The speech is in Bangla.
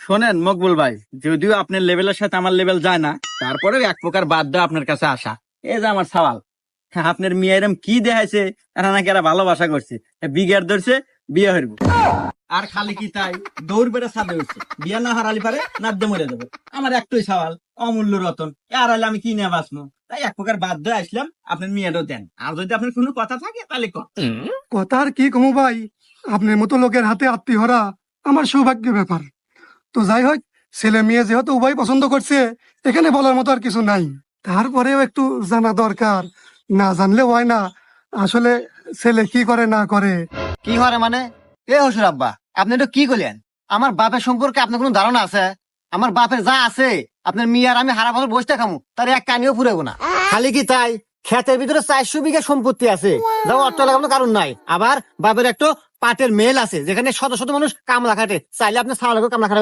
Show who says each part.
Speaker 1: শোনেন মকবুল ভাই, যদিও আপনার লেভেলের সাথে আমার লেভেল যায় না, তারপরেও এক প্রকার বাধ্য আপনার কাছে আসা। এই যে আমার সওয়াল, হ্যাঁ, আপনার মেয়ে এরম কি দেখাইছে, এরা নাকি এরা ভালোবাসা করছে, বিঘার ধরছে, বিয়ে হইব। আর খালি কি তাই, দৌড় বেড়ে ছাদে উঠছে, বিয়ে না হারালি পারে নাদ্যে মরে যাবে। আমার একটাই সওয়াল, অমূল্য রতন, আর হলে আমি কি নিয়ে বাঁচবো? তাই এক প্রকার বাধ্য আসলাম, আপনার মেয়েটাও দেন। আর যদি আপনার কোনো কথা থাকে তাহলে
Speaker 2: কথা আর কি কমু ভাই, আপনার মতো লোকের হাতে আত্মীয় হরা আমার সৌভাগ্যের ব্যাপার। তো যাই হোক, ছেলে মেয়ে যেহেতু উভয় পছন্দ করছে, এখানে বলার মতো আর কিছু নাই। তারপরেও একটু জানা দরকার, না জানলে হয় না আসলে ছেলে কি করে না করে।
Speaker 3: কি হরে মানে? এ হসুর আব্বা, আপনি এটা কি করলেন? আমার বাপের সম্পর্কে আপনার কোনো ধারণা আছে? আমার বাপের যা আছে আপনার মেয়ে আর আমি হারা বছর বসতে খামু, তার এক কানিও ফুরাবো না। খালি কি তাই, ক্ষেতের ভিতরে 400 বিঘা সম্পত্তি আছে, যা অর্থ লাগানোর কারণ নাই। আবার বাপের একটা পাটের মেল আছে, যেখানে শত শত মানুষ কামলা খাটে, চাইলে আপনি ছাওয়া কামলা খাটে।